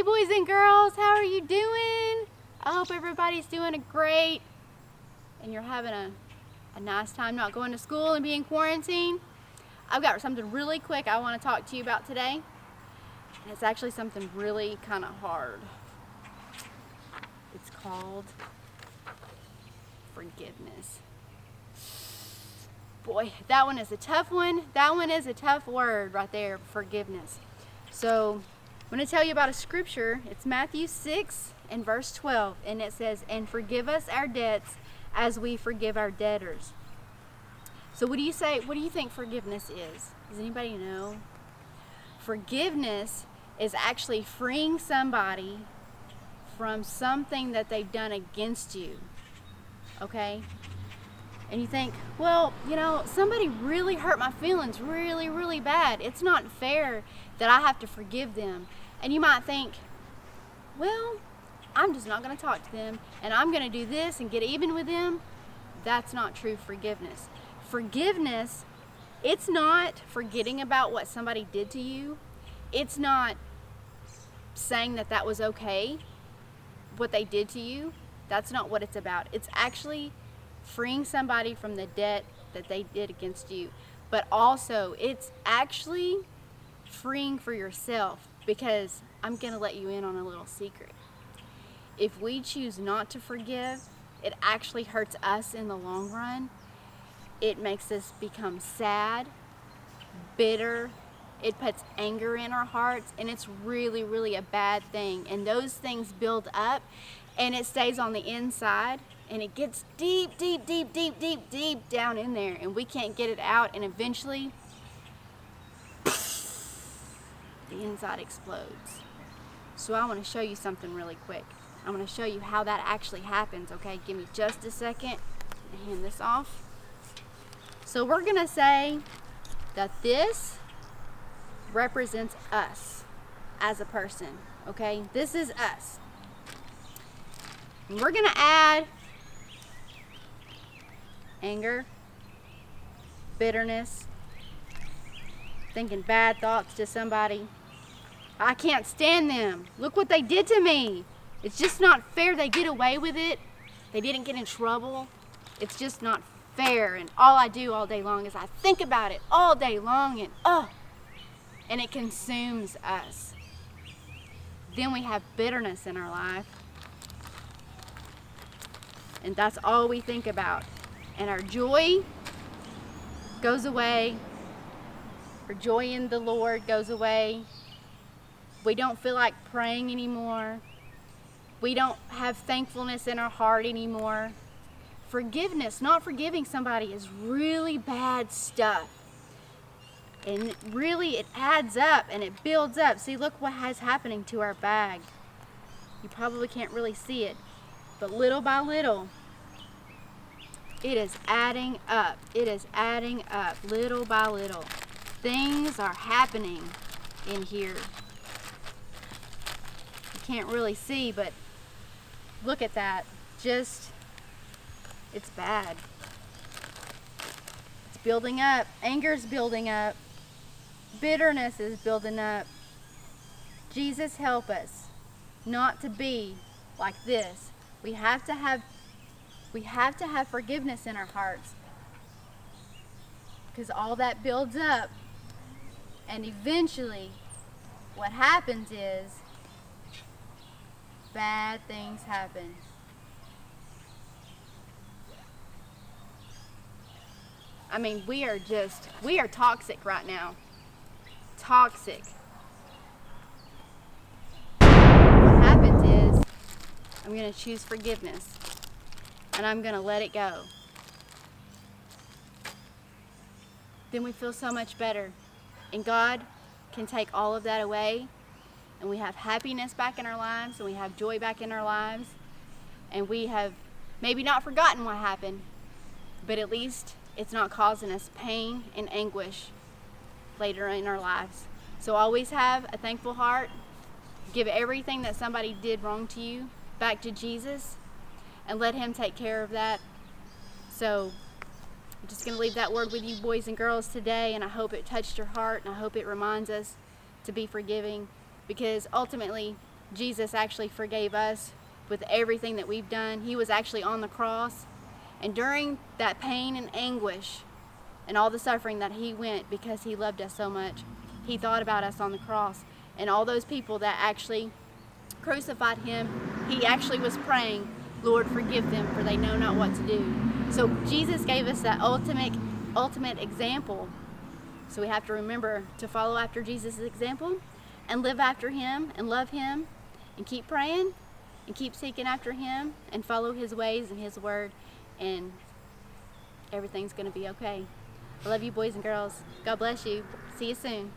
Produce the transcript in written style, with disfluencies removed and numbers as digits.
boys and girls, how are you doing? I hope everybody's doing great and you're having a nice time not going to school and being quarantined. I've got something really quick I want to talk to you about today, and it's actually something really kind of hard. It's called forgiveness. Boy, that one is a tough one. That one is a tough word right there, forgiveness. So I'm going to tell you about a scripture. It's Matthew 6 and verse 12, and it says, "And forgive us our debts as we forgive our debtors." So what do you say? What do you think forgiveness is? Does anybody know? Forgiveness is actually freeing somebody from something that they've done against you. Okay? And you think, well, somebody really hurt my feelings really, really bad. It's not fair that I have to forgive them. And you might think, well, I'm just not going to talk to them and I'm going to do this and get even with them. That's not true forgiveness. Forgiveness, it's not forgetting about what somebody did to you. It's not saying that was okay, what they did to you. That's not what it's about. It's actually freeing somebody from the debt that they did against you. But also, it's actually freeing for yourself, because I'm going to let you in on a little secret. If we choose not to forgive, it actually hurts us in the long run. It makes us become sad, bitter. It puts anger in our hearts, and it's really, really a bad thing. And those things build up, and it stays on the inside, and it gets deep, deep, deep, deep, deep, deep down in there, and we can't get it out, and eventually the inside explodes. So I want to show you something really quick. I'm going to show you how that actually happens, okay? Give me just a second to hand this off. So we're going to say that this represents us as a person, okay? This is us. And we're going to add anger, bitterness, thinking bad thoughts to somebody. I can't stand them. Look what they did to me. It's just not fair they get away with it. They didn't get in trouble. It's just not fair. And all I do all day long is I think about it all day long, and it consumes us. Then we have bitterness in our life, and that's all we think about. And our joy goes away. Our joy in the Lord goes away. We don't feel like praying anymore. We don't have thankfulness in our heart anymore. Forgiveness, not forgiving somebody, is really bad stuff. And really, it adds up and it builds up. See, look what is happening to our bag. You probably can't really see it, but little by little, it is adding up. It is adding up, little by little. Things are happening in here. You can't really see, but look at that. It's bad. It's building up. Anger's building up. Bitterness is building up. Jesus, help us not to be like this. We have to have forgiveness in our hearts, because all that builds up, and eventually what happens is bad things happen. I mean, we are toxic right now. Toxic. What happens is I'm going to choose forgiveness, and I'm going to let it go. Then we feel so much better. And God can take all of that away, and we have happiness back in our lives, and we have joy back in our lives, and we have maybe not forgotten what happened, but at least it's not causing us pain and anguish later in our lives. So always have a thankful heart. Give everything that somebody did wrong to you back to Jesus, and let Him take care of that. So I'm just going to leave that word with you, boys and girls, today, and I hope it touched your heart, and I hope it reminds us to be forgiving, because ultimately Jesus actually forgave us with everything that we've done. He was actually on the cross. And during that pain and anguish and all the suffering that he went because he loved us so much, he thought about us on the cross. And all those people that actually crucified him, he actually was praying, Lord, forgive them, for they know not what to do. So Jesus gave us that ultimate example. So we have to remember to follow after Jesus' example and live after him and love him and keep praying and keep seeking after him and follow his ways and his word, and everything's going to be okay. I love you, boys and girls. God bless you. See you soon.